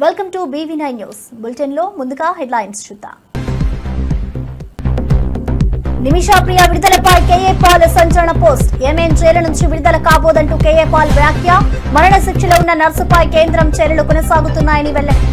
Welcome to BV9 news bulletin లో ముందుగా headlines చూద్దాం. నిమిషా ప్రియ విడుదలపై కేఏ పాల్ సంచలన పోస్ట్. ఏమేం జైలు నుంచి విడుదల కాబోదంటూ కేఏ పాల్ వ్యాఖ్య. మరణ శిక్షలో ఉన్న నర్సుపై కేంద్రం చర్యలు కొనసాగుతున్నాయని వెల్లడి.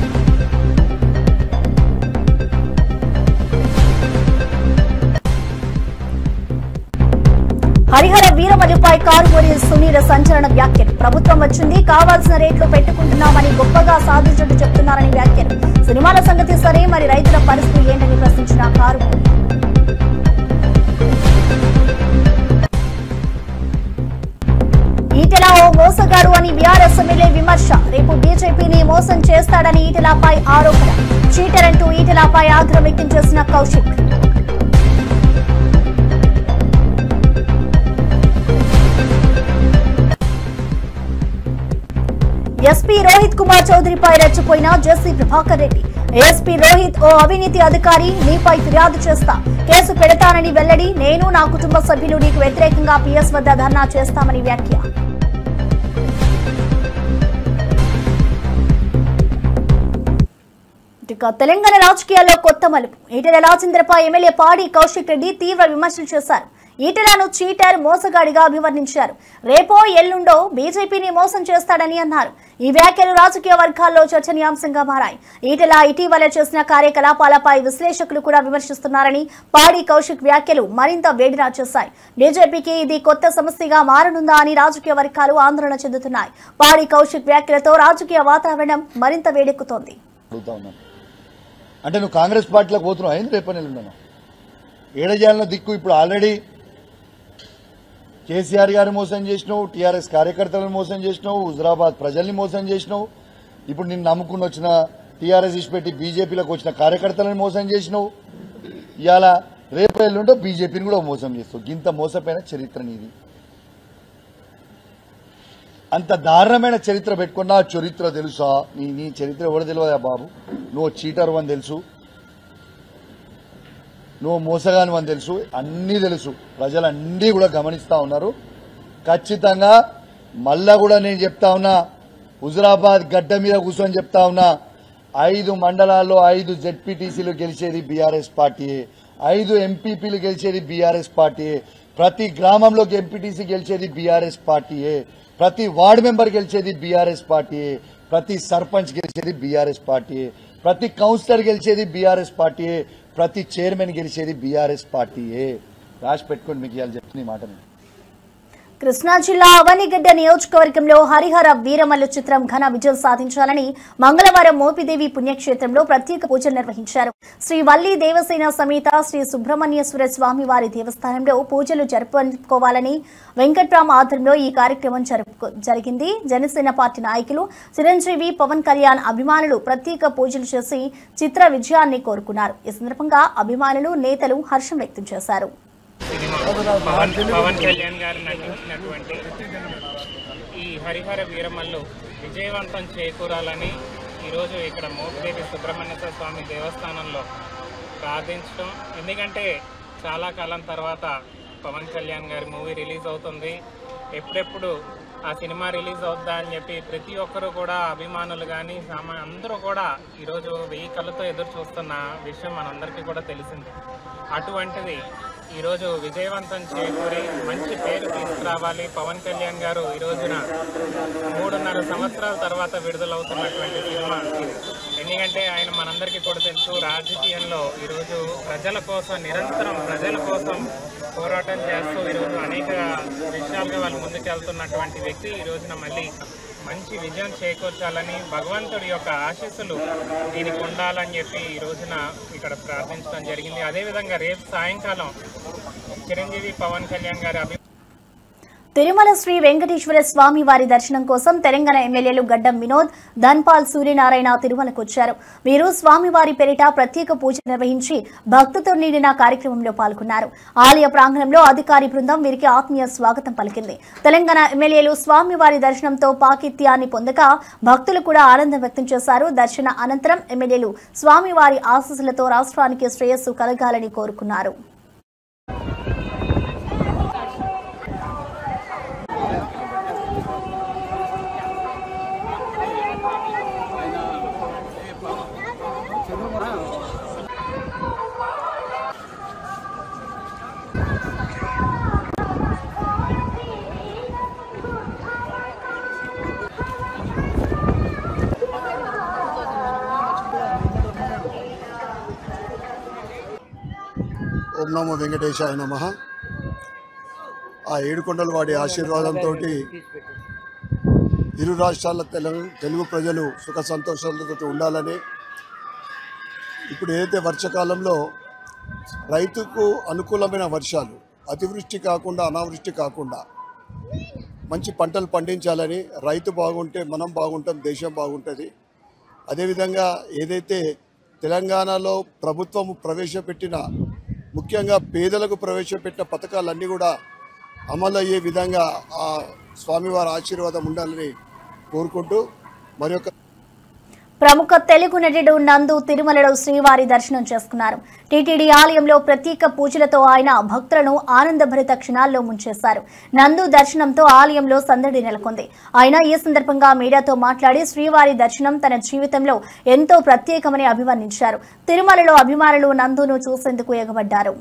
హరిహర వీరమల్లుపై కారుమూరి సునీల్ సంచలన వ్యాఖ్యలు. ప్రభుత్వం వచ్చింది, కావాల్సిన రేట్లు పెట్టుకుంటున్నామని గొప్పగా సాధించుంటూ చెప్తున్నారని వ్యాఖ్యలు. సినిమాల సంగతి సరే, మరి రైతుల పరిస్థితి ఏంటని ప్రశ్నించిన కారుమూరి. ఈటెల ఓ మోసగాడు అని బీఆర్ఎస్ ఎమ్మెల్యే విమర్శ. రేపు బీజేపీని మోసం చేస్తాడని ఈటెలపై ఆరోపణ. చీటర్ అంటూ ఈటెలపై ఆగ్రహం వ్యక్తం చేసిన కౌశిక్. ఎస్పీ రోహిత్ కుమార్ చౌదరిపై రెచ్చిపోయిన జెసి ప్రభాకర్ రెడ్డి. ఏఎస్పీ రోహిత్ ఓ అవినీతి అధికారి, నీపై ఫిర్యాదు చేస్తా, కేసు పెడతానని వెల్లడి. నేను నా కుటుంబ సభ్యులు నీకు వ్యతిరేకంగా పిఎస్ వద్ద ధర్నా చేస్తామని వ్యాఖ్య. తెలంగాణ రాజకీయాల్లో కొత్త మలుపు. ఈటెల రాజేంద్రపై ఎమ్మెల్యే పాడి కౌశిక్ రెడ్డి తీవ్ర విమర్శలు చేశారు. ఈటెలను చీటర్, మోసగాడిగా అభివర్ణించారు. రేపో ఎల్లుండో బీజేపీని మోసం చేస్తాడని అన్నారు. ఈ వ్యాఖ్యలు రాజకీయ వర్గాల్లో చర్చనీయాంశంగా మారాయి. ఈటెల ఇటీవల చేసిన కార్యకలాపాలపై విశ్లేషకులు కూడా విమర్శిస్తున్నారని పాడి కౌశిక్ వ్యాఖ్యలు మరింత వేడిరా చేశాయి. బీజేపీకి ఇది కొత్త సమస్యగా మారనుందా అని రాజకీయ వర్గాలు ఆందోళన చెందుతున్నాయి. పాడి కౌశిక్ వ్యాఖ్యలతో రాజకీయ వాతావరణం మరింత వేడెక్కుతోంది. అంటే నువ్వు కాంగ్రెస్ పార్టీలోకి పోతున్నావు, అయింది రేపని వెళ్ళున్నాను ఏడజాలలో దిక్కు. ఇప్పుడు ఆల్రెడీ కేసీఆర్ గారిని మోసం చేసినావు, టీఆర్ఎస్ కార్యకర్తలను మోసం చేసినావు, హుజరాబాద్ ప్రజల్ని మోసం చేసినావు. ఇప్పుడు నిన్ను నమ్ముకుని వచ్చిన టీఆర్ఎస్ ఇచ్చిపెట్టి బీజేపీలోకి వచ్చిన కార్యకర్తలను మోసం చేసినావు. ఇవాళ రేపు ఎల్లుండో బీజేపీని కూడా మోసం చేస్తావు. ఇంత మోసపోయిన చరిత్ర నీది. అంత దారుణమైన చరిత్ర పెట్టుకున్నా చరిత్ర తెలుసా? నీ చరిత్ర ఎవరు తెలియదా బాబు? నువ్వు చీటర్ అని తెలుసు, నువ్వు మోసగాను అని తెలుసు, అన్నీ తెలుసు. ప్రజలన్నీ కూడా గమనిస్తా ఉన్నారు. ఖచ్చితంగా మళ్ళా కూడా నేను చెప్తా ఉన్నా, హుజరాబాద్ గడ్డ మీద కూర్చొని చెప్తా ఉన్నా, 5 మండలాల్లో 5 జెడ్పీటీసీలు గెలిచేది బీఆర్ఎస్ పార్టీయే, 5 ఎంపీపీలు గెలిచేది బీఆర్ఎస్ పార్టీయే, ప్రతి గ్రామంలో ఎంపీటీసీ గెలిచేది బీఆర్ఎస్ పార్టీయే, ప్రతి వార్డు మెంబర్ గెలిచేది బీఆర్ఎస్ పార్టీయే, ప్రతి సర్పంచ్ గెలిచేది బీఆర్ఎస్ పార్టీయే, ప్రతి కౌన్సిలర్ గెలిచేది బీఆర్ఎస్ పార్టీయే, ప్రతి చైర్మన్ గెలిచేది బీఆర్ఎస్ పార్టీయే. రాసి పెట్టుకోండి, మీకు ఇవాళ చెప్తున్న ఈ మాటని. కృష్ణా జిల్లా అవనిగడ్డ నియోజకవర్గంలో హరిహర వీరమల్లు చిత్రం ఘన విజయం సాధించాలని మంగళవారం మోపిదేవి పుణ్యక్షేత్రంలో ప్రత్యేక పూజలు నిర్వహించారు. శ్రీ వల్లి దేవసేన సమేత శ్రీ సుబ్రహ్మణ్యేశ్వర స్వామి వారి దేవస్థానంలో పూజలు జరుపుకోవాలని వెంకట్రామ్ ఆధ్వర్యంలో ఈ కార్యక్రమం జరిగింది. జనసేన పార్టీ నాయకులు చిరంజీవి, పవన్ కళ్యాణ్ అభిమానులు ప్రత్యేక పూజలు చేసి చిత్ర విజయాన్ని కోరుకున్నారు. ఈ సందర్భంగా అభిమానులు, నేతలు హర్షం వ్యక్తం చేశారు. పవన్ కళ్యాణ్ గారు నటించినటువంటి ఈ హరిహర వీరమల్లు విజయవంతం చేకూరాలని ఈరోజు ఇక్కడ మోపిదేవి సుబ్రహ్మణ్యేశ్వర స్వామి దేవస్థానంలో ప్రార్థించడం. ఎందుకంటే చాలా కాలం తర్వాత పవన్ కళ్యాణ్ గారి మూవీ రిలీజ్ అవుతుంది. ఎప్పుడెప్పుడు ఆ సినిమా రిలీజ్ అవుద్దా అని చెప్పి ప్రతి ఒక్కరు కూడా, అభిమానులు కానీ అందరూ కూడా ఈరోజు 1000 కళ్ళతో ఎదురు చూస్తున్న విషయం మనందరికీ కూడా తెలిసింది. అటువంటిది ఈరోజు విజయవంతం చేకూరి మంచి పేరు తీసుకురావాలి. పవన్ కళ్యాణ్ గారు ఈ రోజున 3.5 సంవత్సరాల తర్వాత విడుదలవుతున్నటువంటి సినిమా ఇది. ఎందుకంటే ఆయన మనందరికీ కూడా తెలుసు, రాజకీయంలో ఈరోజు ప్రజల కోసం, నిరంతరం ప్రజల కోసం పోరాటం చేస్తూ ఈరోజు అనేక విషయాలుగా వాళ్ళు ముందుకెళ్తున్నటువంటి వ్యక్తి. ఈ రోజున మళ్ళీ మంచి విజయం చేకూర్చాలని, భగవంతుడి యొక్క ఆశీస్సులు దీనికి ఉండాలని చెప్పి ఈ రోజున ఇక్కడ ప్రార్థించడం జరిగింది. అదేవిధంగా రేపు సాయంకాలం చిరంజీవి, పవన్ కళ్యాణ్ గారి తిరుమల శ్రీ వెంకటేశ్వర స్వామి వారి దర్శనం కోసం తెలంగాణ ఎమ్మెల్యేలు గడ్డం వినోద్, ధన్పాల్ సూర్యనారాయణ తిరుమలకు వచ్చారు. వీరు స్వామివారి పేరిట ప్రత్యేక పూజ నిర్వహించి భక్తుతో నిండిన కార్యక్రమంలో పాల్గొన్నారు. ఆలయ ప్రాంగణంలో అధికారి బృందం వీరికి ఆత్మీయ స్వాగతం పలికింది. తెలంగాణ ఎమ్మెల్యేలు స్వామివారి దర్శనంతో పాకిత్యాన్ని పొందగా భక్తులు కూడా ఆనందం వ్యక్తం చేశారు. దర్శన అనంతరం ఎమ్మెల్యేలు స్వామివారి ఆశీస్సులతో రాష్ట్రానికి శ్రేయస్సు కలగాలని కోరుకున్నారు. ఓం నమో వెంకటేశాయ నమః. ఆ ఏడుకొండల వాడి ఆశీర్వాదంతో ఇరు రాష్ట్రాల తెలుగు ప్రజలు సుఖ సంతోషాలతో ఉండాలని, ఇప్పుడు ఏదైతే వర్షాకాలంలో రైతుకు అనుకూలమైన వర్షాలు, అతివృష్టి కాకుండా అనావృష్టి కాకుండా మంచి పంటలు పండించాలని, రైతు బాగుంటే మనం బాగుంటాం, దేశం బాగుంటుంది. అదేవిధంగా ఏదైతే తెలంగాణలో ప్రభుత్వం ప్రవేశపెట్టిన, ముఖ్యంగా పేదలకు ప్రవేశపెట్టిన పథకాలన్నీ కూడా అమలు అయ్యే విధంగా ఆ స్వామివారి ఆశీర్వాదం ఉండాలని కోరుకుంటూ మరొక ప్రముఖ తెలుగు నటుడు నందు తిరుమలలో శ్రీవారి దర్శనం చేసుకున్నారు. టీటీడీ ఆలయంలో ప్రత్యేక పూజలతో ఆయన భక్తులను ఆనందభరిత క్షణాల్లో ముంచేశారు. నందు దర్శనంతో ఆలయంలో సందడి నెలకొంది. ఆయన ఈ సందర్భంగా మీడియాతో మాట్లాడి శ్రీవారి దర్శనం తన జీవితంలో ఎంతో ప్రత్యేకమని అభివర్ణించారు. తిరుమలలో అభిమానులు నందును చూసేందుకు ఎగబడ్డారు.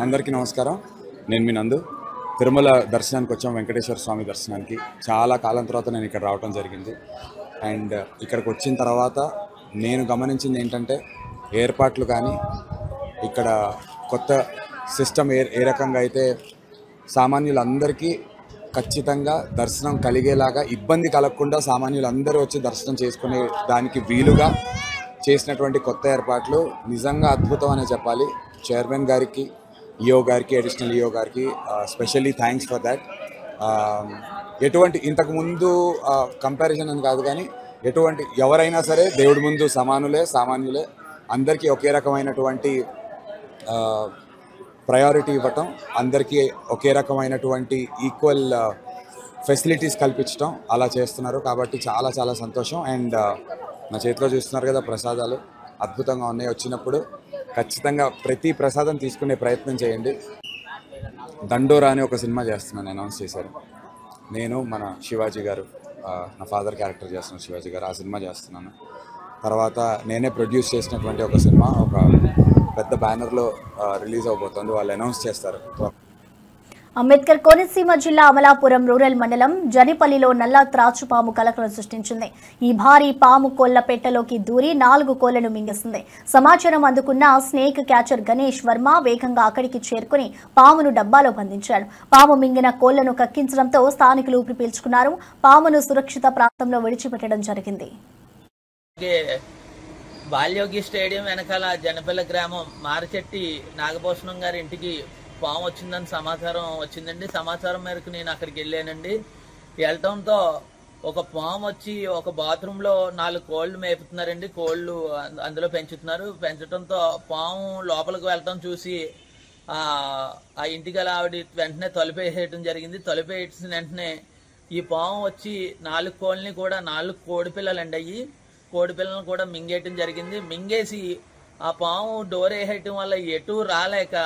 అందరికీ నమస్కారం. నేను మీ నందు. తిరుమల దర్శనానికి వచ్చాం, వెంకటేశ్వర స్వామి దర్శనానికి. చాలా కాలం తర్వాత నేను ఇక్కడ రావడం జరిగింది. అండ్ ఇక్కడికి వచ్చిన తర్వాత నేను గమనించింది ఏంటంటే, ఏర్పాట్లు కానీ ఇక్కడ కొత్త సిస్టమ్ ఏ రకంగా అయితే సామాన్యులందరికీ ఖచ్చితంగా దర్శనం కలిగేలాగా, ఇబ్బంది కలగకుండా సామాన్యులందరూ వచ్చి దర్శనం చేసుకునే దానికి వీలుగా చేసినటువంటి కొత్త ఏర్పాట్లు నిజంగా అద్భుతం అనే చెప్పాలి. చైర్మన్ గారికి, ఈఓ గారికి, అడిషనల్ ఈఓ గారికి స్పెషల్లీ థ్యాంక్స్ ఫర్ దాట్. ఎటువంటి ఇంతకుముందు కంపారిజన్ అని కాదు కానీ, ఎటువంటి ఎవరైనా సరే దేవుడి ముందు సామాన్యులే, అందరికీ ఒకే రకమైనటువంటి ప్రయారిటీ ఇవ్వటం, అందరికీ ఒకే రకమైనటువంటి ఈక్వల్ ఫెసిలిటీస్ కల్పించడం అలా చేస్తున్నారు. కాబట్టి చాలా చాలా సంతోషం. అండ్ నా చేతిలో చూస్తున్నారు కదా ప్రసాదాలు, అద్భుతంగా ఉన్నాయి. వచ్చినప్పుడు ఖచ్చితంగా ప్రతి ప్రసాదం తీసుకునే ప్రయత్నం చేయండి. దండోరా అని ఒక సినిమా చేస్తున్నాను, అనౌన్స్ చేశారు. నేను మన శివాజీ గారు, నా ఫాదర్ క్యారెక్టర్ చేస్తున్నాను శివాజీ గారు, ఆ సినిమా చేస్తున్నాను. తర్వాత నేనే ప్రొడ్యూస్ చేసినటువంటి ఒక సినిమా ఒక పెద్ద బ్యానర్లో రిలీజ్ అవబోతుంది, వాళ్ళు అనౌన్స్ చేస్తారు. అంబేద్కర్ కోనసీమ జిల్లా అమలాపురం రూరల్ మండలం జనిపల్లిలో నల్ల త్రాచుపాము కలకలం సృష్టించింది. ఈ భారీ పాము కోళ్ల పెట్టలోకి దూరి 4 కోళ్లను మింగేసింది. సమాచారం అందుకున్న స్నేక్ క్యాచర్ గణేష్ వర్మ వేగంగా అక్కడికి చేరుకుని పామును డబ్బాలో బంధించాడు. పాము మింగిన కోళ్లను కక్కించడంతో స్థానికులు ఊపిరి పీల్చుకున్నారు. పామును సురక్షిత ప్రాంతంలో విడిచిపెట్టడం జరిగింది. బాల్యోగి స్టేడియం వెనకాల జనపల్లి గ్రామం మారిచెట్టి నాగభూషణం గారి ఇంటికి పాము వచ్చిందని సమాచారం వచ్చిందండి. సమాచారం మేరకు నేను అక్కడికి వెళ్ళానండి. వెళ్ళటంతో ఒక పాము వచ్చి ఒక బాత్రూంలో 4 కోళ్లు మేపుతున్నారండి. కోళ్లు అందులో పెంచడంతో పాము లోపలికి వెళ్ళటం చూసి ఆ ఇంటికి ఆవిడ వెంటనే తలుపేసేయటం జరిగింది. తలుపేసిన వెంటనే ఈ పాము వచ్చి 4 కోళ్ళని కూడా 4 కోడి పిల్లలండి, అయ్యి కోడి పిల్లలను కూడా మింగేయటం జరిగింది. మింగేసి ఆ పాము డోర్ వేసేయటం వల్ల ఎటు రాలేక,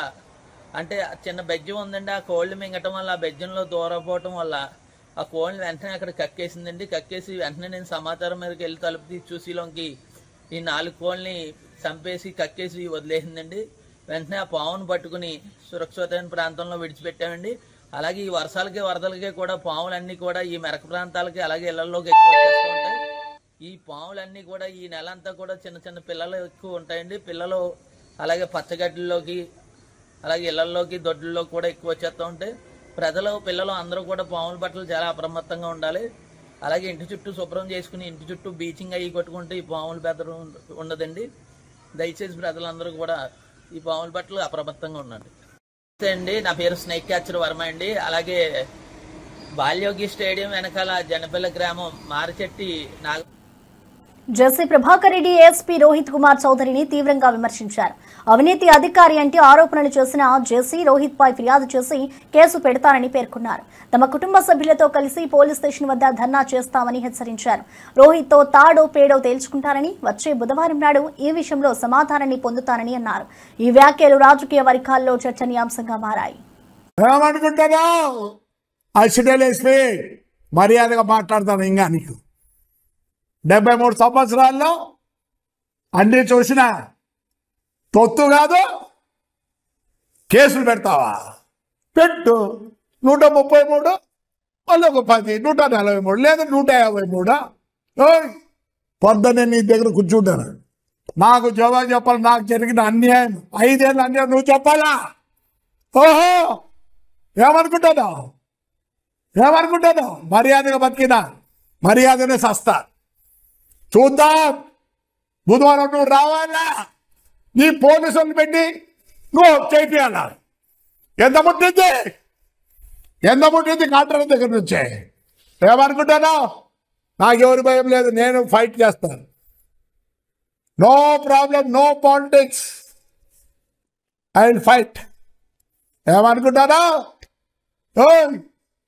అంటే చిన్న బెజ్జం ఉందండి, ఆ కోళ్ళు మింగటం వల్ల ఆ బెజ్జంలో దూరపోవటం వల్ల ఆ కోళ్ళని వెంటనే అక్కడ కక్కేసిందండి. కక్కేసి వెంటనే నేను సమాచారం మీదకి వెళ్ళి తలుపు తీసి చూసిలోకి ఈ 4 కోళ్ళని చంపేసి కక్కేసి వదిలేసిందండి. వెంటనే ఆ పావును పట్టుకుని సురక్షితమైన ప్రాంతంలో విడిచిపెట్టామండి. అలాగే ఈ వర్షాలకి వరదలకి కూడా పాములన్నీ కూడా ఈ మెరక ప్రాంతాలకి అలాగే ఇళ్లలోకి ఎక్కువ వచ్చేస్తూ ఉంటాయి. ఈ పాములన్నీ కూడా ఈ నెల అంతా కూడా చిన్న చిన్న పిల్లలు ఎక్కువ ఉంటాయండి. పిల్లలు అలాగే పచ్చగడ్డల్లోకి అలాగే ఇళ్లలోకి దొడ్లలోకి కూడా ఎక్కువ వచ్చేస్తూ ఉంటాయి. పిల్లలు అందరూ కూడా పాముల పట్ల చాలా అప్రమత్తంగా ఉండాలి. అలాగే ఇంటి చుట్టూ శుభ్రం చేసుకుని ఇంటి చుట్టూ బీచింగ్ అయ్యి కొట్టుకుంటే ఈ పాముల బెదరు ఉండదండి. దయచేసి ప్రజలందరూ కూడా ఈ పాముల పట్ల అప్రమత్తంగా ఉండండి. అండి, నా పేరు స్నేక్ క్యాచర్ వర్మ అండి. అలాగే బాల్యోగి స్టేడియం వెనకాల జనపల్ల గ్రామం మారిచెట్టి జెసి ప్రభాకర్ రెడ్డి ఎస్పీ రోహిత్ కుమార్ చౌదరిని తీవ్రంగా విమర్శించారు. అవినీతి అధికారి అంటే ఆరోపణలు చేసిన జెసి రోహిత్ పై ఫిర్యాదు చేసి కేసు పెడతారని పేర్కొన్నారు. తమ కుటుంబ సభ్యులతో కలిసి పోలీస్ స్టేషన్ వద్ద ధర్నా చేస్తామని హెచ్చరించారు. రోహిత్ తో తాడో పేడో తేల్చుకుంటారని వచ్చే బుధవారం నాడు ఈ విషయంలో సమాధానాన్ని పొందుతారని అన్నారు. ఈ వ్యాఖ్యలు రాజకీయ వర్గాల్లో చర్చనీయాంశంగా మారాయి. మర్యాదగా మాట్లాడతాను. ఇంకా నీకు 73 సంవత్సరాల్లో అన్నీ చూసినా తొత్తు కాదు. కేసులు పెడతావా? పెట్టు. 133 మళ్ళీ ఒక 10, 143 లేదా 153. పొద్దున్నే నీ దగ్గర కూర్చుంటాను. నాకు జవాబు చెప్పాలి. నాకు జరిగిన అన్యాయం 5 ఏళ్ళ అన్యాయం నువ్వు చెప్పాలా? ఓహో, ఏమనుకుంటావు? మర్యాదగా బతికినా మర్యాదనే సస్తా. చూద్దాం. బుధవారం నువ్వు రావాలా? నీ పోలీసులు పెట్టి నువ్వు చేయాలా? ఎంత ముట్టింది కాంట్రాక్టర్ దగ్గర నుంచే. ఏమనుకుంటాను? నాకెవరి భయం లేదు. నేను ఫైట్ చేస్తాను. No problem, no politics. I will fight. ఏమనుకుంటాను?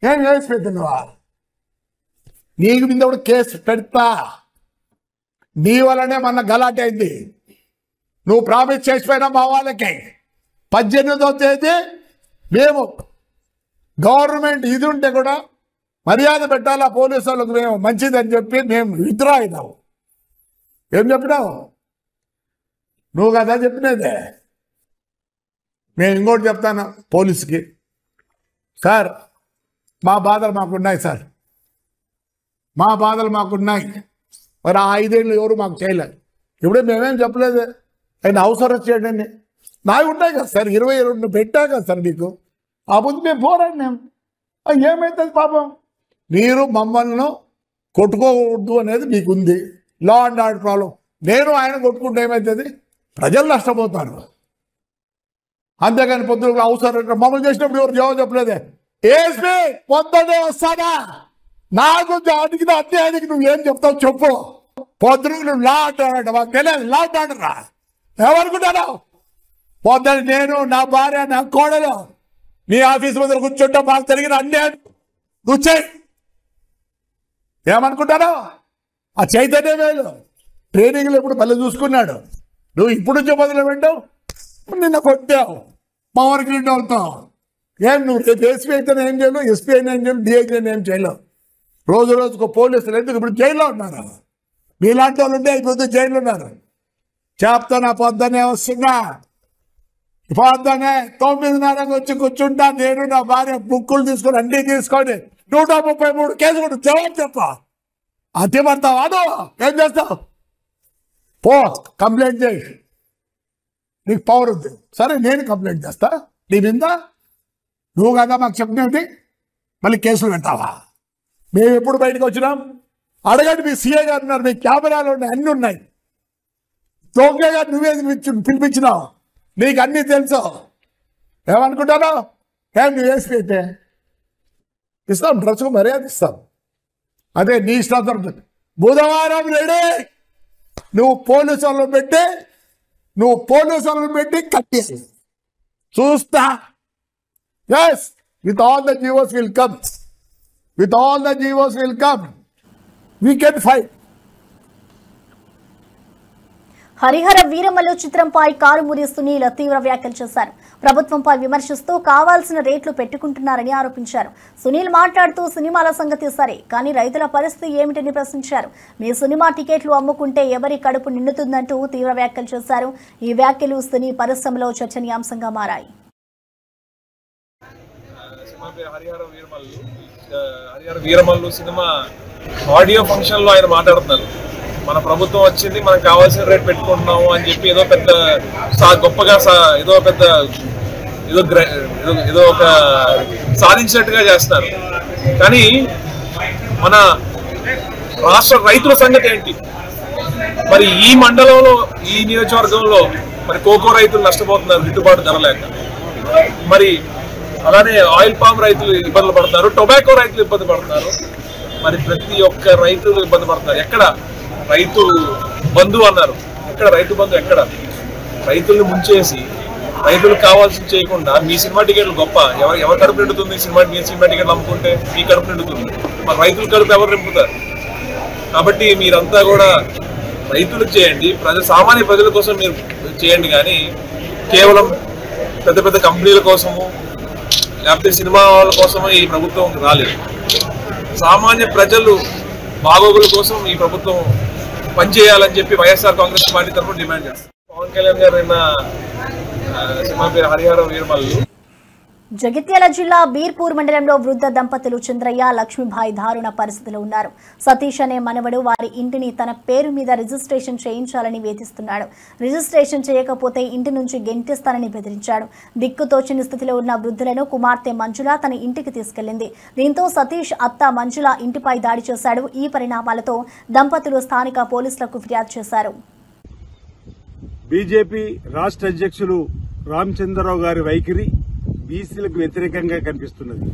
ఏం కేసు పెడుతున్నావా? నీకు మీద కూడా కేసు పెడతా. నీ వల్లనే మన గలాట అయింది. నువ్వు ప్రామిస్ చేసిపోయినా మా వాళ్ళకి 18వ తేదీ మేము గవర్నమెంట్ ఇది ఉంటే కూడా మర్యాద పెట్టాలా పోలీసు వాళ్ళకు, మేము మంచిదని చెప్పి మేము విత్డ్రా అయినాము. ఏం చెప్పినావు? నువ్వు కదా చెప్పినదే. నేను ఇంకోటి చెప్తాను పోలీసుకి. సార్, మా బాధలు మాకున్నాయి సార్, మా బాధలు మాకున్నాయి. మరి ఆ 5 ఏళ్ళు ఎవరు మాకు చేయలేదు. ఇప్పుడే మేమేం చెప్పలేదు. ఆయన అవసరం చేయడండి నాకు ఉంటాయి కదా సార్. 22 పెట్టా కదా సార్ మీకు. ఆ ముందు మేము పోరాడినాం. ఏమవుతుంది పాపం? మీరు మమ్మల్ని కొట్టుకోకూడదు అనేది మీకుంది. Law and order problem. నేను ఆయన కొట్టుకుంటే ఏమవుతుంది? ప్రజలు నష్టపోతారు. అంతేగాని పొద్దున అవసరం మమ్మల్ని చేసినప్పుడు ఎవరు జవాబు చెప్పలేదే. ఏసీ పొద్దునే వస్తానా? నాకు అడిగిన అన్యాయానికి నువ్వేం చెప్తావు చెప్పు. పొద్దున నువ్వు లా అంటాడు. మాకు తెలియదు లా అంటాడరా. ఏమనుకుంటాను? పొద్దున నేను, నా భార్య, నా కోడలు నీ ఆఫీస్ ముందర కూర్చుంటా. మాకు జరిగిన అన్యాయం నువ్వు చేయి. ఏమనుకుంటాను? ఆ చైతన్య వేలు ట్రైనింగ్లో ఇప్పుడు మళ్ళీ చూసుకున్నాడు. నువ్వు ఇప్పుడు నుంచి మొదలు పెట్టావు. నిన్న కొట్టావు. మా వరకు నిండు అవుతావు. ఏం నువ్వు రేపు ఎస్పీ అయితే ఏం చేయలేవు, ఎస్పీ అయినా ఏం చేయలేవు, డిఐజీ అయినా ఏం చేయలేవు. రోజుకు పోలీసులు ఎందుకు ఇప్పుడు జైల్లో ఉన్నారు? మీలాంటి వాళ్ళు ఉంటే అయిపోతే జైల్లో ఉన్నారు. చెప్తాను. పొద్దునే వస్తున్నా. పొద్దునే 9:30 వచ్చి కూర్చుంటా. నేను, నా భార్య బుక్కులు తీసుకొని అన్నీ తీసుకొని 133 కేసు కూడా జవాబు చెప్పా. అతి పడతావు. అదో ఏం చేస్తావు? పో కంప్లైంట్ చేయి. నీకు పవర్ ఉంది. సరే నేను కంప్లైంట్ చేస్తా. నీ మీద నువ్వు కదా మాకు చెప్పినది. మళ్ళీ కేసులు పెట్టావా? మేము ఎప్పుడు బయటకు వచ్చినాం? అడగండి. మీ సీఏ గారు ఉన్నారు, మీ కెమెరాలు ఉన్నాయి, అన్నీ ఉన్నాయి. దొంగ గారు నువ్వే పిలిపించినావు. నీకు అన్నీ తెలుసు. ఏమనుకుంటాను? ఏం నువ్వు వేసి అయితే ఇస్తాం. డ్రెస్కు మర్యాద ఇస్తాం. అదే నీ ఇష్టం. బుధవారం రెడీ. నువ్వు పోలీసు వాళ్ళని పెట్టి కట్టేసి చూస్తా. Yes, with all the GOs will come. We can fight. Harihara Veeramallu చిత్రంపై కారుమూరి సునీల్ తీవ్ర వ్యాఖ్యలు చేశారు. ప్రభుత్వంపై విమర్శిస్తూ కావాల్సిన రేట్లు పెట్టుకుంటున్నారని ఆరోపించారు. సునీల్ మాట్లాడుతూ సినిమాల సంగతి సరే, కానీ రైతుల పరిస్థితి ఏమిటని ప్రశ్నించారు. మీ సినిమా టికెట్లు అమ్ముకుంటే ఎవరి కడుపు నిండుతుందంటూ తీవ్ర వ్యాఖ్యలు చేశారు. ఈ వ్యాఖ్యలు సినీ పరిశ్రమలో చర్చనీయాంశంగా మారాయి. Harihara Veeramallu cinema audio function లో ఆయన మాట్లాడుతున్నారు. మన ప్రభుత్వం వచ్చింది, మనకు కావాల్సిన రేట్ పెట్టుకుంటున్నాము అని చెప్పి ఏదో పెద్ద గొప్పగా ఏదో ఒక సాధించినట్టుగా చేస్తారు. కానీ మన రాష్ట్ర రైతుల సంగతి ఏంటి? మరి ఈ మండలంలో, ఈ నియోజకవర్గంలో మరి కోకో రైతులు నష్టపోతున్నారు గిట్టుబాటు ధర లేక. మరి అలానే ఆయిల్ పామ్ రైతులు ఇబ్బందులు పడుతున్నారు, టొబాకో రైతులు ఇబ్బంది పడుతున్నారు. మరి ప్రతి ఒక్క రైతులు ఇబ్బంది పడుతున్నారు. ఎక్కడ రైతు బంధు అన్నారు, ఎక్కడ రైతు బంధు? ఎక్కడ రైతుల్ని ముంచేసి రైతులకు కావాల్సింది చేయకుండా మీ సినిమా టికెట్లు గొప్ప, ఎవరి కడుపు నిండుతుంది? మీ సినిమా టికెట్లు అమ్ముకుంటే మీ కడుపు నిండుతుంది, మరి రైతుల కడుపు ఎవరు నింపుతారు? కాబట్టి మీరంతా కూడా రైతులకు చేయండి, సామాన్య ప్రజల కోసం మీరు చేయండి, కానీ కేవలం పెద్ద పెద్ద కంపెనీల కోసము లేకపోతే సినిమా వాళ్ళ కోసము ఈ ప్రభుత్వం రాలేదు. సామాన్య ప్రజలు బాగోగుల కోసం ఈ ప్రభుత్వం పనిచేయాలని చెప్పి వైఎస్ఆర్ కాంగ్రెస్ పార్టీ తరఫున డిమాండ్ చేస్తారు. పవన్ కళ్యాణ్ గారు నిన్న సినిమా పేరు హరిహర వీరమల్లు. జగిత్యాల జిల్లా బీర్పూర్ మండలంలో వృద్ధ దంపతులు చంద్రయ్య లక్ష్మీబాయి దారుణ పరిస్థితిలో ఉన్నారు. సతీష్ అనే మనవడు వారి ఇంటిని తన పేరు మీద రిజిస్ట్రేషన్ చేయించాలని వేధిస్తున్నాడు. రిజిస్ట్రేషన్ చేయకపోతే ఇంటి నుంచి గెంటిస్తానని బెదిరించాడు. దిక్కుతోచని స్థితిలో ఉన్న వృద్ధులను కుమార్తె మంజుల తన ఇంటికి తీసుకెళ్లింది. దీంతో సతీష్ అత్త మంజుల ఇంటిపై దాడి చేశాడు. ఈ పరిణామాలతో దంపతులు స్థానిక పోలీసులకు ఫిర్యాదు చేశారు. బీజేపీ రాష్ట్ర అధ్యక్షులు రామచంద్రరావు గారి వైఖరి బీసీలకు వ్యతిరేకంగా కనిపిస్తున్నది.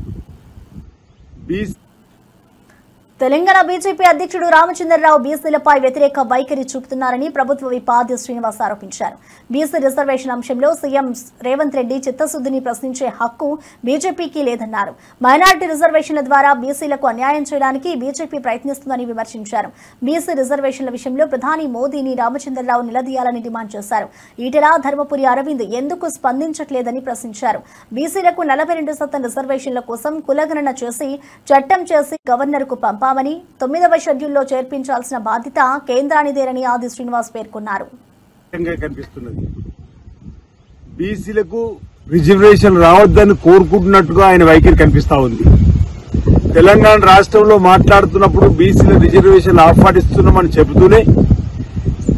తెలంగాణ బీజేపీ అధ్యక్షుడు రామచంద్రరావు బీసీలపై వ్యతిరేక వైఖరి చూపుతున్నారని ప్రభుత్వ విప్ ఆది శ్రీనివాస్ ఆరోపించారు. బీసీ రిజర్వేషన్ అంశంలో సీఎం రేవంత్ రెడ్డి చిత్తశుద్ధిని ప్రశ్నించే హక్కు బీజేపీకి లేదన్నారు. మైనారిటీ రిజర్వేషన్ల ద్వారా బీసీలకు అన్యాయం చేయడానికి బీజేపీ ప్రయత్నిస్తుందని విమర్శించారు. బీసీ రిజర్వేషన్ల విషయంలో ప్రధాని మోదీని రామచంద్రరావు నిలదీయాలని డిమాండ్ చేశారు. ఈటెల ధర్మపురి అరవింద్ ఎందుకు స్పందించట్లేదని ప్రశ్నించారు. బీసీలకు 42% రిజర్వేషన్ల కోసం కులగణన చేసి చట్టం చేసి గవర్నర్కు పంపారు. 9వ షెడ్యూల్లో చేర్పించాల్సిన బాధ్యత కేంద్రానిదేనని ఆది శ్రీనివాస్ పేర్కొన్నారు. బీసీలకు రిజర్వేషన్ రావద్దని కోరుకుంటున్నట్టుగా ఆయన వైఖరి కనిపిస్తా ఉంది. తెలంగాణ రాష్ట్రంలో మాట్లాడుతున్నప్పుడు బీసీల రిజర్వేషన్ ఆహ్వానిస్తున్నామని చెబుతూనే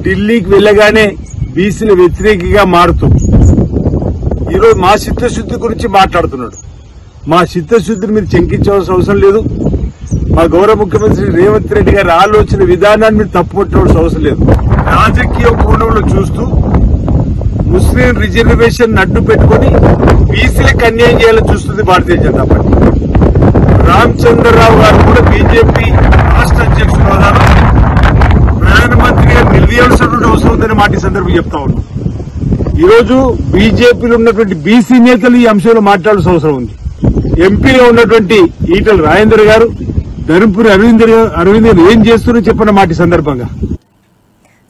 ఢిల్లీకి వెళ్లగానే బీసీల వ్యతిరేకిగా మారుతూ ఈరోజు మా చిత్తశుద్ధి గురించి మాట్లాడుతున్నాడు. మా చిత్తశుద్ధిని మీరు శంకించవలసిన అవసరం లేదు. మా గౌరవ ముఖ్యమంత్రి రేవంత్ రెడ్డి గారి ఆలోచన విధానాన్ని మీరు తప్పుపట్టవలసిన అవసరం లేదు. రాజకీయ కోణంలో చూస్తూ ముస్లిం రిజర్వేషన్ అడ్డు పెట్టుకుని బీసీలకు అన్యాయం చేయాలని చూస్తుంది భారతీయ జనతా పార్టీ. రామచంద్రరావు గారు కూడా బీజేపీ రాష్ట్ర అధ్యక్షుడు హోదాలో ప్రధానమంత్రిగా నిలదీయాల్సినటువంటి అవసరం ఉందని మాట ఈ సందర్భంగా చెప్తా ఉన్నాం. ఈరోజు బీజేపీలో ఉన్నటువంటి బీసీ నేతలు ఈ అంశంలో మాట్లాడాల్సిన అవసరం ఉంది. ఎంపీలో ఉన్నటువంటి ఈటల రాజేందర్ గారు, ధర్మపురి అరవింద్ ఏం చేస్తున్నారో చెప్పిన మాట సందర్భంగా.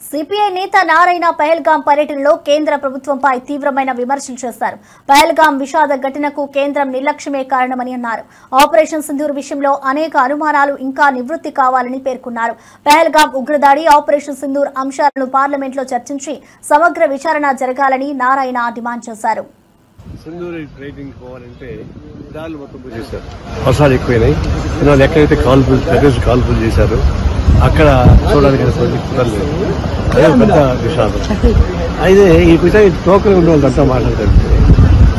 సిపిఐ నేత నారాయణ పహల్గాం పర్యటనలో కేంద్ర ప్రభుత్వంపై తీవ్రమైన విమర్శలు చేశారు. పహల్గాం విషాద ఘటనకు కేంద్రం నిర్లక్ష్యమే కారణమని అన్నారు. ఆపరేషన్ సింధూర్ విషయంలో అనేక అనుమానాలు ఇంకా నివృత్తి కావాలని పేర్కొన్నారు. పహల్గాం ఉగ్రదాడి, ఆపరేషన్ సింధూర్ అంశాలను పార్లమెంట్లో చర్చించి సమగ్ర విచారణ జరగాలని నారాయణ డిమాండ్ చేశారు. సింధూర్ ట్రైనింగ్ పోవాలంటే దాడులు మొత్తం చేశారు. వర్షాలు ఎక్కువైనాయి. ఎక్కడైతే కాల్పులు చేశారో అక్కడ చూడడానికి కుదరలేదు. అదే పెద్ద విషాదం. అయితే ఈ విషయం టోకన్ ఉన్న వాళ్ళంతా మాట్లాడతారు.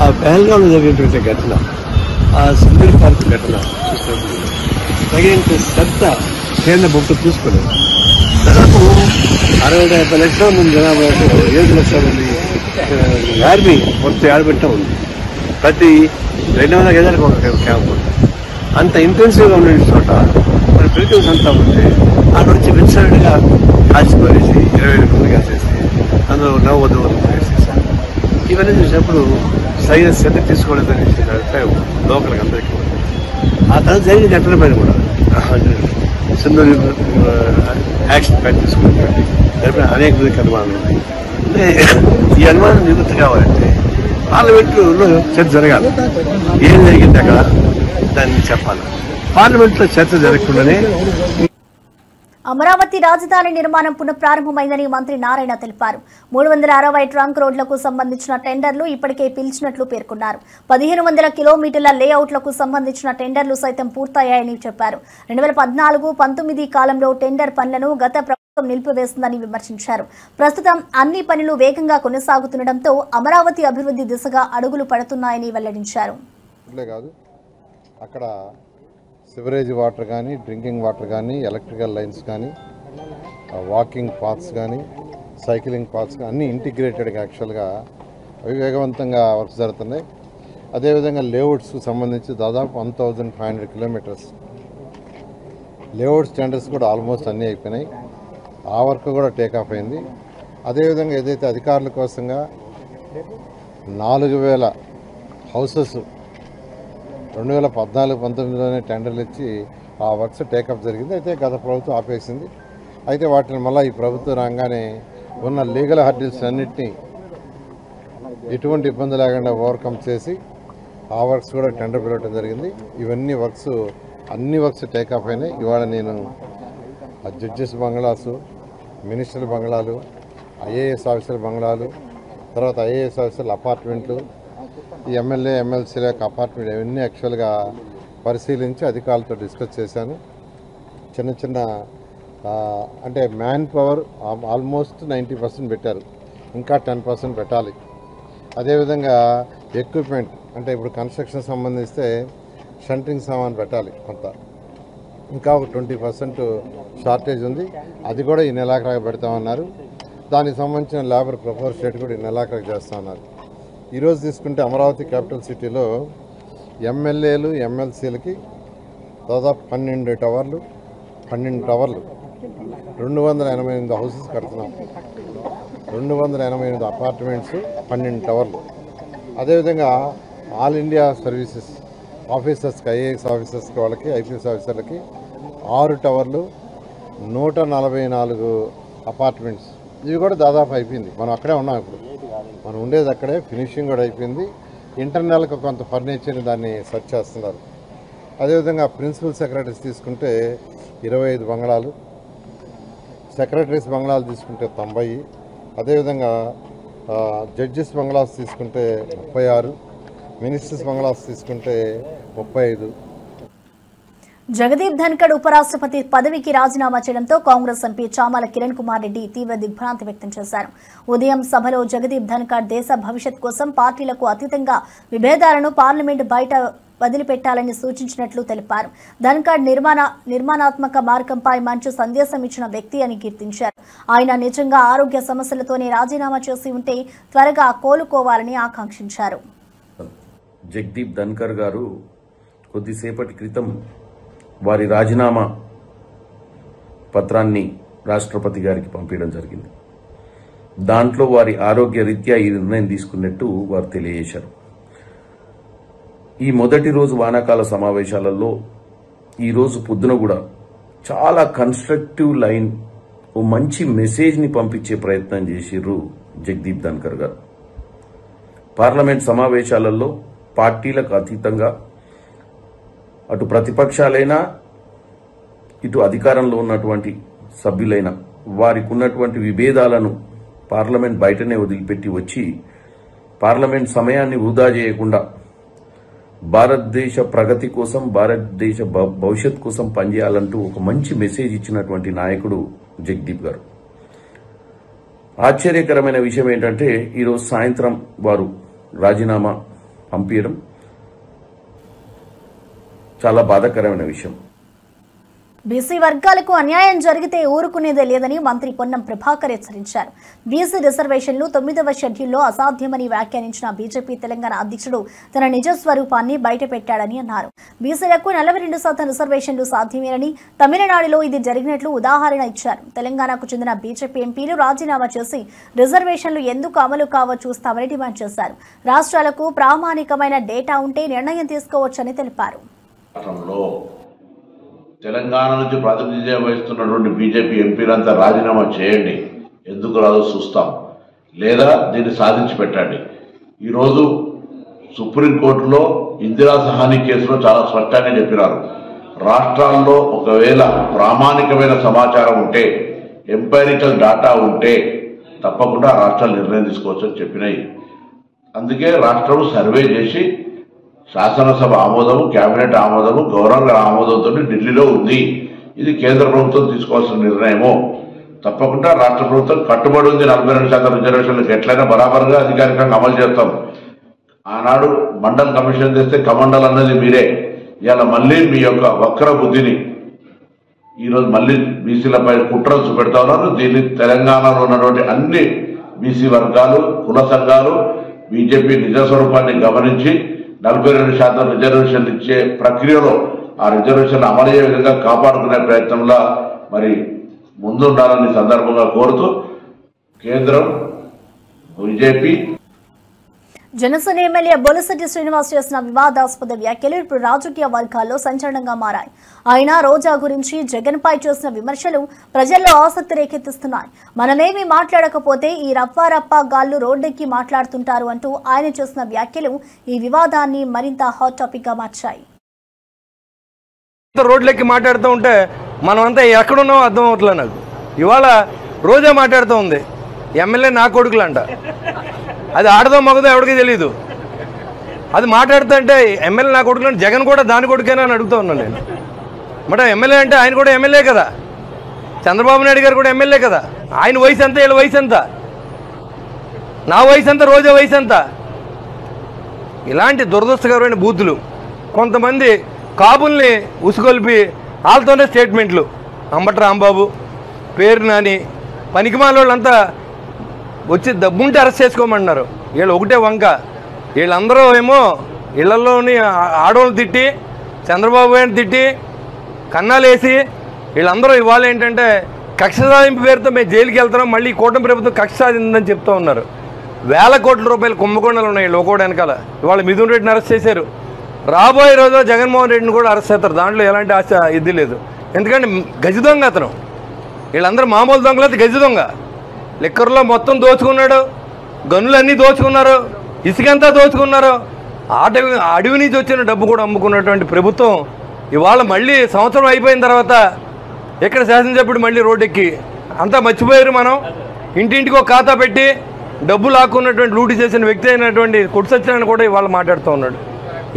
ఆ పహల్గాంలో జరిగినటువంటి ఘటన, ఆ సింధూర్ పార్క్ ఘటన చూసినప్పుడు తగినంత శ్రద్ధ కేంద్ర ప్రభుత్వం చూసుకోలేదు. దాదాపు 60-70 లక్షల మంది జనాభాకు 7 లక్షల మంది ఆర్మీ మొత్తం ఆడబెట్టా ఉంది. ప్రతి 200 గజాలకు ఒక క్యాంప్ ఉంది. అంత ఇంటెన్సివ్ గా ఉండే చోట మన పిలికల్స్ అంతా ఉంటే అక్కడ వచ్చి విచ్చలవిడిగా కాల్చిపోయేసి 20 మంది కాల్చేసి అందులో నవ్వద్దు వేసేసారు. ఇవన్నీ చూసినప్పుడు సైన్ శ్రద్ధ తీసుకోవలేదని అభిప్రాయం లోకల్కి అందరికీ ఉంది. ఆ తర్వాత జరిగిన ఘటన పైన కూడా సింధూర్ యాక్షన్ ప్లాన్ తీసుకున్నటువంటి దానిపైన అనేక మందికి అనుమానాలు ఉన్నాయి. అంటే ఈ అనుమానం నివృత్తి కావాలంటే పార్లమెంట్లో చర్చ జరగాలి. ఏం జరిగింది అక్కడ దాన్ని చెప్పాలి. పార్లమెంట్లో చర్చ జరగకుండానే అమరావతి రాజధాని నిర్మాణం పునఃప్రారంభమైందని మంత్రి నారాయణ తెలిపారు. 360 ట్రంక్ రోడ్లకు సంబంధించిన టెండర్లు ఇప్పటికే పిలిచినట్లు పేర్కొన్నారు. 1500 కిలోమీటర్ల లేఅవుట్లకు సంబంధించిన టెండర్లు సైతం పూర్తయ్యాయని చెప్పారు. 2014-19 కాలంలో టెండర్ పనులను గత ప్రభుత్వం నిలిపివేసిందని విమర్శించారు. ప్రస్తుతం అన్ని పనులు వేగంగా కొనసాగుతుండటంతో అమరావతి అభివృద్ధి దిశగా అడుగులు పడుతున్నాయని వెల్లడించారు. అక్కడ సివరేజ్ వాటర్ కానీ, డ్రింకింగ్ వాటర్ కానీ, ఎలక్ట్రికల్ లైన్స్ కానీ, వాకింగ్ పాత్స్ కానీ, సైక్లింగ్ పాత్స్ కానీ అన్నీ ఇంటిగ్రేటెడ్గా యాక్చువల్గా అవి వేగవంతంగా వర్క్స్ జరుగుతున్నాయి. అదేవిధంగా లేఅవుట్స్కు సంబంధించి దాదాపు 1500 కిలోమీటర్స్ లేఅవుట్స్ టెండర్స్ కూడా ఆల్మోస్ట్ అన్నీ అయిపోయినాయి. ఆ వర్క్ కూడా టేకాఫ్ అయింది. అదేవిధంగా ఏదైతే అధికారుల కోసంగా 4000 హౌసెస్ 2014-19లోనే టెండర్లు ఇచ్చి ఆ వర్క్స్ టేకప్ జరిగింది. అయితే గత ప్రభుత్వం ఆపేసింది. అయితే వాటిని మళ్ళీ ఈ ప్రభుత్వం రాగానే ఉన్న లీగల్ హర్డిల్స్ అన్నింటినీ ఎటువంటి ఇబ్బంది లేకుండా ఓవర్కమ్ చేసి ఆ వర్క్స్ కూడా టెండర్ పిలవడం జరిగింది. ఇవన్నీ వర్క్స్ అన్ని వర్క్స్ టేకప్ అయినాయి. ఇవాళ నేను జడ్జెస్ బంగ్లాసు, మినిస్టర్ బంగ్లాలు, ఐఏఎస్ ఆఫీసర్ బంగ్లాలు, తర్వాత ఐఏఎస్ ఆఫీసర్ల అపార్ట్మెంట్లు, ఈ ఎమ్మెల్యే ఎమ్మెల్సీల యొక్క అపార్ట్మెంట్ ఇవన్నీ యాక్చువల్గా పరిశీలించి అధికారులతో డిస్కస్ చేశాను. చిన్న చిన్న అంటే మ్యాన్ పవర్ ఆల్మోస్ట్ 90% పెట్టారు, ఇంకా 10% పెట్టాలి. అదేవిధంగా ఎక్విప్మెంట్ అంటే ఇప్పుడు కన్స్ట్రక్షన్ సంబంధిస్తే షంటింగ్ సామాన్ పెట్టాలి కొంత, ఇంకా ఒక 20% షార్టేజ్ ఉంది. అది కూడా ఈ నెలాఖరు పెడతామన్నారు. దానికి సంబంధించిన లేబర్ ప్రపోర్షనేట్ కూడా ఈ నెలాఖరు చేస్తామన్నారు. ఈరోజు తీసుకుంటే అమరావతి క్యాపిటల్ సిటీలో ఎమ్మెల్యేలు ఎమ్మెల్సీలకి దాదాపు 12 టవర్లు 288 హౌసెస్ కడుతున్నాం, 288 అపార్ట్మెంట్స్, 12 టవర్లు. అదేవిధంగా ఆల్ ఇండియా సర్వీసెస్ ఆఫీసర్స్కి, ఐఏఎస్ ఆఫీసర్స్కి, వాళ్ళకి ఐపీఎస్ ఆఫీసర్లకి 6 టవర్లు, 144 అపార్ట్మెంట్స్. ఇవి కూడా దాదాపు అయిపోయింది. మనం అక్కడే ఉన్నాం, ఇప్పుడు మనం ఉండేది అక్కడే, ఫినిషింగ్ కూడా అయిపోయింది. ఇంటర్నల్గా కొంత ఫర్నిచర్ని దాన్ని సెర్చ్ చేస్తున్నారు. అదేవిధంగా ప్రిన్సిపల్ సెక్రటరీస్ తీసుకుంటే 25 బంగ్లాలు, సెక్రటరీస్ బంగ్లాలు తీసుకుంటే 90, అదేవిధంగా జడ్జెస్ బంగ్లాస్ తీసుకుంటే 36, మినిస్టర్స్ బంగ్లాస్ తీసుకుంటే 35. జగదీప్ ధన్కడ్ ఉపరాష్ట్రపతి పదవికి రాజీనామా చేయడంతో కాంగ్రెస్ ఎంపీ చామల కిరణ్ కుమార్ రెడ్డి తీవ్ర దిగ్భ్రాంతి వ్యక్తం చేశారు. ఉదయం సభలో జగదీప్ ధన్కడ్ దేశ భవిష్యత్ కోసం పార్టీలకు అతీతంగా విభేదాలను పార్లమెంటు బయట వదిలిపెట్టాలని సూచించినట్లు తెలిపారు. ధన్కడ్ నిర్మాణాత్మక మార్గంపై మంచి సందేశం ఇచ్చిన వ్యక్తి అని కీర్తించారు. ఆయన నిజంగా ఆరోగ్య సమస్యలతోనే రాజీనామా చేసి ఉంటే త్వరగా కోలుకోవాలని ఆకాంక్షించారు. జగదీప్ ధన్కర్ గారు కొద్దిసేపటి క్రితం వారి రాజీనామా పత్రాన్ని రాష్ట్రపతి గారికి పంపించడం జరిగింది. దాంట్లో వారి ఆరోగ్య రీత్యా ఈ నిర్ణయం తీసుకున్నట్టు వారు తెలియజేశారు. ఈ మొదటి రోజు వానాకాల సమావేశాలలో ఈరోజు పొద్దున కూడా చాలా కన్స్ట్రక్టివ్ లైన్, ఓ మంచి మెసేజ్ని పంపించే ప్రయత్నం చేసిర్రు జగదీప్ ధన్కర్ గారు. పార్లమెంట్ సమావేశాలలో పార్టీలకు అతీతంగా అటు ప్రతిపక్షాలైనా ఇటు అధికారంలో ఉన్నటువంటి సభ్యులైనా వారికి ఉన్నటువంటి విభేదాలను పార్లమెంట్ బయటనే వదిలిపెట్టి వచ్చి పార్లమెంట్ సమయాన్ని వృధా చేయకుండా భారతదేశ ప్రగతి కోసం, భారతదేశ భవిష్యత్ కోసం పనిచేయాలంటూ ఒక మంచి మెసేజ్ ఇచ్చినటువంటి నాయకుడు జగదీప్ గారు. ఆశ్చర్యకరమైన విషయం ఏంటంటే ఈరోజు సాయంత్రం వారు రాజీనామా పంపించడం చాలా బాధాకరమైన విషయం. బీసీ వర్గాలకు అన్యాయం జరిగితే ఊరుకునేదే లేదని మంత్రి పొన్నం ప్రభాకర్ హెచ్చరించారు. బీసీ రిజర్వేషన్లు 9వ షెడ్యూల్లో అసాధ్యమని వ్యాఖ్యానించిన బీజేపీ తెలంగాణ అధ్యక్షుడు తన నిజ స్వరూపాన్ని బయటపెట్టాడని అన్నారు. బీసీలకు 42% రిజర్వేషన్లు సాధ్యమేనని, తమిళనాడులో ఇది జరిగినట్లు ఉదాహరణ ఇచ్చారు. తెలంగాణకు చెందిన బీజేపీ ఎంపీలు రాజీనామా చేసి రిజర్వేషన్లు ఎందుకు అమలు కావో చూస్తామని డిమాండ్ చేశారు. రాష్ట్రాలకు ప్రామాణికమైన డేటా ఉంటే నిర్ణయం తీసుకోవచ్చని తెలిపారు. తెలంగాణ నుంచి ప్రాతినిధ్యం వహిస్తున్నటువంటి బీజేపీ ఎంపీలంతా రాజీనామా చేయండి, ఎందుకు రాదో చూస్తాం, లేదా దీన్ని సాధించి పెట్టండి. ఈరోజు సుప్రీంకోర్టులో ఇందిరా సహాని కేసులో చాలా స్పష్టంగా చెప్పినారు, రాష్ట్రాల్లో ఒకవేళ ప్రామాణికమైన సమాచారం ఉంటే, ఎంపైరికల్ డాటా ఉంటే తప్పకుండా రాష్ట్రాలు నిర్ణయం తీసుకోవచ్చని చెప్పినాయి. అందుకే రాష్ట్రం సర్వే చేసి శాసనసభ ఆమోదము, కేబినెట్ ఆమోదము, గవర్నర్ ఆమోదంతో ఢిల్లీలో ఉంది. ఇది కేంద్ర ప్రభుత్వం తీసుకోవాల్సిన నిర్ణయము. తప్పకుండా రాష్ట్ర ప్రభుత్వం కట్టుబడి ఉంది. 42% రిజర్వేషన్లకు ఎట్లయినా బరాబర్గా అధికారికంగా అమలు చేస్తాం. ఆనాడు మండల్ కమిషన్ చేస్తే కమండల్ అన్నది మీరే. ఇవాళ మళ్ళీ మీ యొక్క వక్ర బుద్ధిని ఈరోజు మళ్ళీ బీసీలపై కుట్రలు చూపెడతా ఉన్నారు. దీన్ని తెలంగాణలో ఉన్నటువంటి అన్ని బీసీ వర్గాలు, కుల సంఘాలు బీజేపీ నిజ స్వరూపాన్ని గమనించి 42% రిజర్వేషన్లు ఇచ్చే ప్రక్రియలో ఆ రిజర్వేషన్ అమలు అయ్యే విధంగా కాపాడుకునే ప్రయత్నంలో మరి ముందుండాలని సందర్భంగా కోరుతూ కేంద్రం బీజేపీ జనసేన ఎమ్మెల్యే బొలిశెట్టి శ్రీనివాస్ చేసిన వివాదాస్పద వ్యాఖ్యలు ఇప్పుడు రాజకీయ వర్గాల్లో సంచలనంగా మారాయి. ఆయన రోజా గురించి జగన్పై చేసిన విమర్శలు ప్రజల్లో ఆసక్తి రేకెత్తిస్తున్నాయి. మనమేమీ మాట్లాడకపోతే ఈ రప్పారప్ప గాళ్లు రోడ్డెక్కి మాట్లాడుతుంటారు అంటూ ఆయన చేసిన వ్యాఖ్యలు ఈ వివాదాన్ని మరింత హాట్ టాపిక్ గా మార్చాయి. రోడ్లెక్కి మాట్లాడుతూ ఉంటే మనమంతా ఎక్కడున్నామో అర్థం అవట్లేదు నాకు. ఇవాళ రోజా మాట్లాడుతూ ఉంది, ఎమ్మెల్యే నా కొడుకులంట. అది ఆడదో మగదో ఎవరికి తెలియదు. అది మాట్లాడుతుంటే ఎమ్మెల్యే నా కొడుకులంటే జగన్ కూడా దాని కొడుకేనా అని అడుగుతూ ఉన్నాను నేను. మరి ఎమ్మెల్యే అంటే ఆయన కూడా ఎమ్మెల్యే కదా, చంద్రబాబు నాయుడు గారు కూడా ఎమ్మెల్యే కదా. ఆయన వయసు ఎంత, వీళ్ళ వయసు ఎంత, నా వయసు ఎంత, రోజా వయసు ఎంత? ఇలాంటి దురదృష్టకరమైన బూతులు కొంతమంది కాపుల్ని ఉసుగొల్పి వాళ్ళతోనే స్టేట్మెంట్లు. అంబటి రాంబాబు, పేరు నాని, పనికిమాల వాళ్ళంతా వచ్చి డబ్బుంటే అరెస్ట్ చేసుకోమంటున్నారు. వీళ్ళు ఒకటే వంక. వీళ్ళందరూ ఏమో ఇళ్లలోని ఆడవాళ్ళు తిట్టి, చంద్రబాబు గారిని తిట్టి, కన్నాలు వేసి, వీళ్ళందరూ ఇవాళ ఏంటంటే కక్ష సాధింపు పేరుతో మేము జైలుకి వెళ్తున్నాం, మళ్ళీ కూటమి ప్రభుత్వం కక్ష సాధిందని చెప్తూ ఉన్నారు. వేల కోట్ల రూపాయలు కుంభకోణాలు ఉన్నాయి వీళ్ళు ఒకటి వెనకాల. ఇవాళ మిథున్ రెడ్డిని అరెస్ట్ చేశారు. రాబోయే రోజులో జగన్మోహన్ రెడ్డిని కూడా అరెస్ట్ చేస్తారు. దాంట్లో ఎలాంటి ఆశ ఇది లేదు. ఎందుకంటే గజ దొంగ అతను. వీళ్ళందరూ మామూలు దొంగలు, గజ దొంగ. లిక్కర్లో మొత్తం దోచుకున్నాడు, గనులన్నీ దోచుకున్నారు, ఇసుకంతా దోచుకున్నారు. అడవి నుంచి వచ్చిన డబ్బు కూడా అమ్ముకున్నటువంటి ప్రభుత్వం ఇవాళ మళ్ళీ సంవత్సరం అయిపోయిన తర్వాత ఇక్కడ శాసనసభ్యుడు మళ్ళీ రోడ్డెక్కి అంతా మర్చిపోయారు. మనం ఇంటింటికి ఒక ఖాతా పెట్టి డబ్బు లాక్కున్నటువంటి లూటీ చేసిన వ్యక్తి అయినటువంటి కొట్టు సత్యనారాయణ కూడా ఇవాళ మాట్లాడుతూ ఉన్నాడు.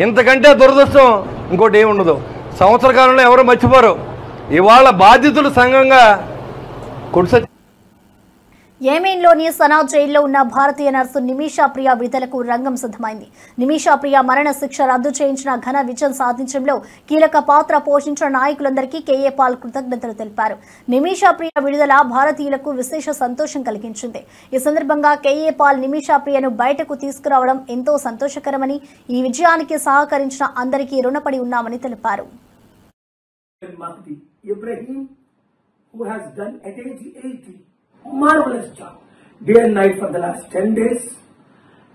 ఇంతకంటే దురదృష్టం ఇంకోటి ఏమి ఉండదు. సంవత్సర కాలంలో ఎవరు మర్చిపోరు. ఇవాళ బాధితులు సంఘంగా కొట్టు యెమెన్లోని సనా జైల్లో ఉన్న భారతీయ నర్సు నిమిషా ప్రియ విడుదలకు రంగం సిద్ధమైంది. నిమిషా ప్రియ మరణ శిక్ష రద్దు చేయించిన ఘన విజయం సాధించడంలో కీలక పాత్ర పోషించిన నాయకులందరికీ కేఏ పాల్ కృతజ్ఞతలు తెలిపారు. నిమిషా ప్రియ విడుదల భారతీయులకు విశేష సంతోషం కలిగించింది. ఈ సందర్భంగా కేఏ పాల్ నిమిషా ప్రియను బయటకు తీసుకురావడం ఎంతో సంతోషకరమని, ఈ విజయానికి సహకరించిన అందరికీ రుణపడి ఉన్నామని తెలిపారు. Marvelous job, day and night for the last 10 days,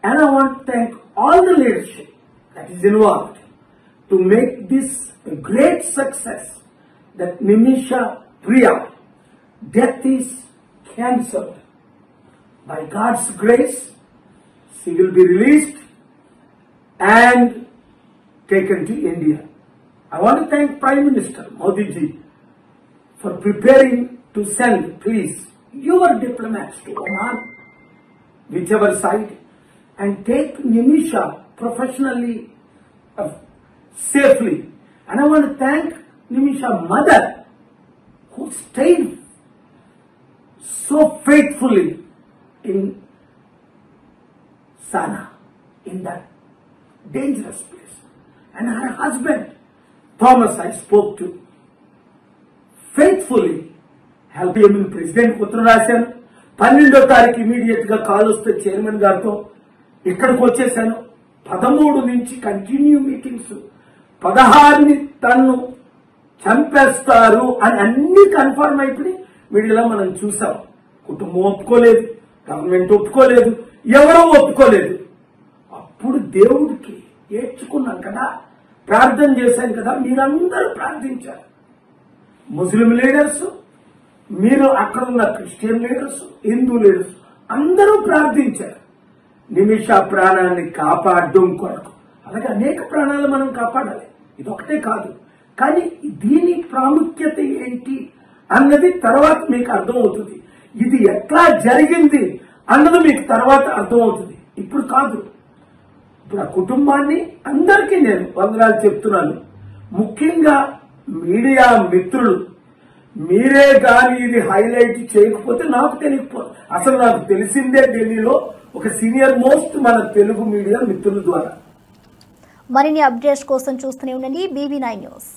and I want to thank all the leadership that is involved to make this a great success. That Nimisha Priya death is cancelled. By God's grace, she will be released and taken to India. I want to thank Prime Minister Modi ji for preparing to send, please, your diplomats to Oman, whichever side, and take Nimisha professionally, safely. And I want to thank Nimisha's mother, who stayed so faithfully in Sana, in that dangerous place. And her husband, Thomas, I spoke to, faithfully help him in president ఉత్తరం రాశాను. 12వ తారీఖు immediate గా call వస్తే chairman గారితో ఇక్కడికి వచ్చేసాను. 13 నుంచి continue meetings. 16ని తన్ను చంపేస్తారు అని అన్ని కన్ఫర్మ్ అయిపోయి మీడియాలో మనం చూసాం. కుటుంబం ఒప్పుకోలేదు, గవర్నమెంట్ ఒప్పుకోలేదు, ఎవరూ ఒప్పుకోలేదు. అప్పుడు దేవుడికి ఏడ్చుకున్నాం కదా, ప్రార్థన చేశాం కదా, మీరందరూ ప్రార్థించారు. ముస్లిం లీడర్స్, మీరు అక్కడ ఉన్న క్రిస్టియన్ లీడర్స్, హిందూ లీడర్స్ అందరూ ప్రార్థించారు నిమిషా ప్రాణాన్ని కాపాడడం కొరకు. అలాగే అనేక ప్రాణాలు మనం కాపాడాలి, ఇదొకటే కాదు. కానీ దీని ప్రాముఖ్యత ఏంటి అన్నది తర్వాత మీకు అర్థమవుతుంది. ఇది ఎట్లా జరిగింది అన్నది మీకు తర్వాత అర్థమవుతుంది, ఇప్పుడు కాదు. ఇప్పుడు ఆ కుటుంబాన్ని అందరికీ నేను వందనాలు చెప్తున్నాను. ముఖ్యంగా మీడియా మిత్రులు, మీరే కానీ ఇది హైలైట్ చేయకపోతే నాకు తెలియకపోతే, అసలు నాకు తెలిసిందే ఢిల్లీలో ఒక సీనియర్ మోస్ట్ మన తెలుగు మీడియా మిత్రుల ద్వారా. మరిన్ని అప్డేట్స్ కోసం చూస్తూనే ఉండండి BB9 న్యూస్.